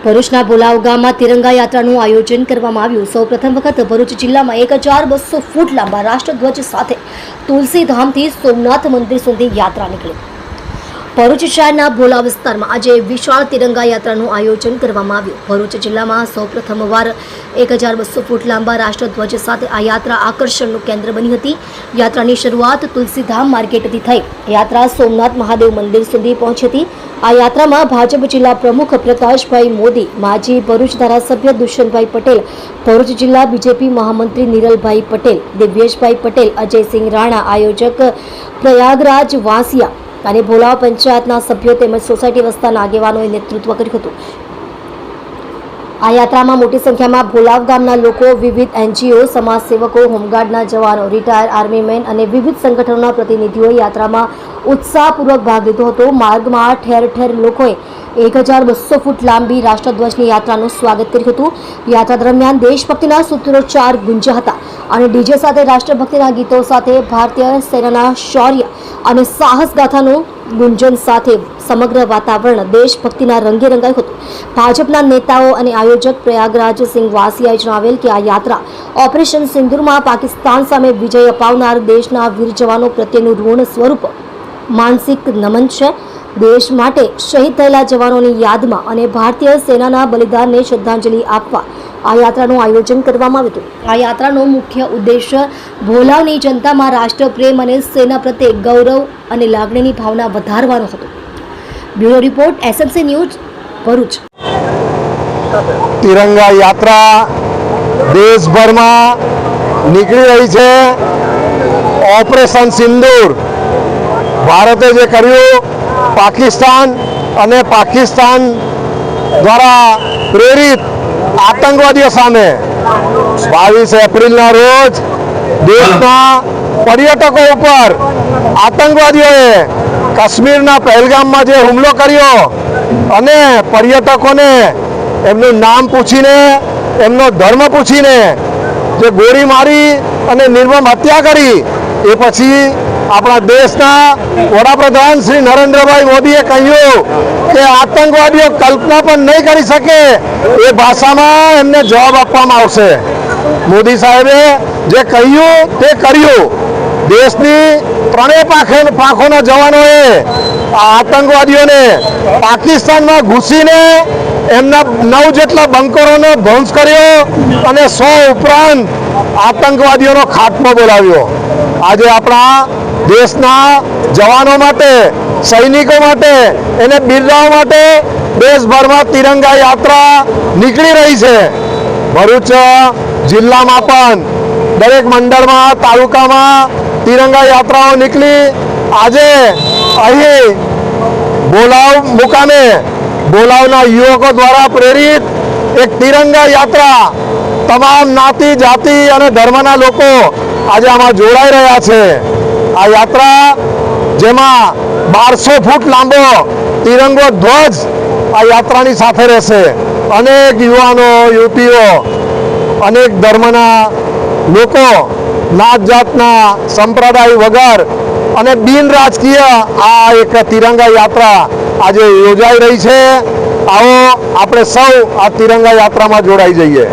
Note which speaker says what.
Speaker 1: ભરૂચના ભોલાવ ગામમાં તિરંગા યાત્રાનું આયોજન કરવામાં આવ્યું। સૌપ્રથમ વખત ભરૂચ જિલ્લામાં 1200 ફૂટ લાંબા રાષ્ટ્રધ્વજ સાથે તુલસીધામથી સોમનાથ મંદિર સુધી યાત્રા નીકળી। ભરૂચ શહેરના ભોલા વિસ્તારમાં આજે વિશાળ તિરંગા યાત્રાનું આયોજન કરવામાં આવ્યું। ભરૂચ જિલ્લામાં સૌપ્રથમવાર 1200 ફૂટ લાંબા રાષ્ટ્રધ્વજ સાથે આ યાત્રા આકર્ષણનું કેન્દ્ર બની હતી। યાત્રાની શરૂઆત તુલસીધામ માર્કેટથી થઈ યાત્રા સોમનાથ મહાદેવ મંદિર સુધી પહોંચી હતી। આ યાત્રામાં ભાજપ જિલ્લા પ્રમુખ પ્રકાશભાઈ મોદી, માજી ભરૂચ ધારાસભ્ય દુષ્યંતભાઈ પટેલ, ભરૂચ જિલ્લા બીજેપી મહામંત્રી નિરલભાઈ પટેલ, દિવ્યેશભાઈ પટેલ, અજયસિંહ રાણા, આયોજક પ્રયાગરાજ વાંસિયા અને ભોલાવ પંચાયતના સભ્યો તેમજ સોસાયટી વિસ્તારના આગેવાનોએ નેતૃત્વ કર્યું હતું। આ યાત્રામાં મોટી સંખ્યામાં ભોલાવ ગામના લોકો, વિવિધ એનજીઓ, સમાજસેવકો, હોમગાર્ડના જવાનો, રિટાયર આર્મીમેન અને વિવિધ સંગઠનોના પ્રતિનિધિઓએ યાત્રામાં ઉત્સાહપૂર્વક ભાગ લીધો હતો। માર્ગમાં ઠેર ઠેર લોકોએ 1200 ફૂટ લાંબી રાષ્ટ્રધ્વજની યાત્રાનું સ્વાગત કર્યું હતું। યાત્રા દરમિયાન દેશભક્તિના સૂત્રોચ્ચાર ગુંજ્યા હતા અને ડીજે સાથે રાષ્ટ્રભક્તિના ગીતો સાથે ભારતીય સેનાના શૌર્ય અને સાહસ ગાથાનું ગુંજન સાથે સમગ્ર વાતાવરણ દેશભક્તિના રંગે રંગાયું હતું। ભાજપના નેતાઓ અને આયોજક પ્રયાગરાજસિંહ વાંસિયાએ જણાવેલ કે આ યાત્રા ઓપરેશન સિંદૂરમાં પાકિસ્તાન સામે વિજય અપાવનાર દેશના વીર જવાનો પ્રત્યેનું ઋણ સ્વરૂપ માનસિક નમન છે। દેશ માટે શહીદ થયેલા જવાનોની યાદમાં અને ભારતીય સેનાના બલિદાનને શ્રદ્ધાંજલિ આપવા આ યાત્રાનું આયોજન કરવામાં આવ્યું હતું। આ યાત્રાનો મુખ્ય ઉદ્દેશ્ય ભોલાવની જનતામાં રાષ્ટ્રપ્રેમ અને સેના પ્રત્યે ગૌરવ અને લાગણીની ભાવના વધારવાનો હતો। Bureau report, SMC news, Bharuch.
Speaker 2: तिरंगा यात्रा देशभर में निकली रही है। ऑपरेशन सिंदूर भारते जे कर्यु पाकिस्तान अने पाकिस्तान द्वारा प्रेरित आतंकवादियों सामे 22 एप्रिल रोज देशना पर्यटकों पर आतंकवादियों काश्मीरना पहलगाम में जो हुमलो कर्यो अने पर्यटकों ने एमनु नाम पूछीने एमनो धर्म पूछीने जो गोली मारी अने निर्मम हत्या करी ए पछी अपना देशना वडाप्रधान श्री नरेंद्रभाई मोदीए कह्युं के आतंकवादीओ कल्पना पण नहीं करी सके ए भाषा में एमने जवाब आपवामां आवशे। मोदी साहेबे जे कह्युं ते कर्युं। देशनी त्रणेय पाखोना जवानोए आतंकवादीओने पाकिस्तान में घुसीने एमना 9 जेटला बंकरोनो ध्वंस कर्यो अने 100 उपरांत आतंकवादीओनो खात्मो बोलाव्यो। आजे आपणा देशना जवानों माटे, सैनिकों माटे, एने बिरदाववा माटे देशभर में तिरंगा यात्रा निकली रही है। भरूच जिल्ला में पण दरेक मंडल में, तालुका में तिरंगा यात्राओं निकली। आजे अहीं भोलाव मुकामे भोलावना युवकों द्वारा प्रेरित एक तिरंगा यात्रा तमाम नाती जाति और धर्मना लोको आज आमां जोड़ाई रह्या छे। आ यात्रा जेमां 1200 फूट लांबो तिरंगो ध्वज आ यात्रानी साथे रहेशे। अनेक युवानो, युवतीओ, अनेक धर्मना लोको नात जातना संप्रदाय वगर अने बिन राजकीय आ एक तिरंगा यात्रा आज योजाई रही है। आओ आपणे सौ आ तिरंगा यात्रा में जोड़ाई जाइए।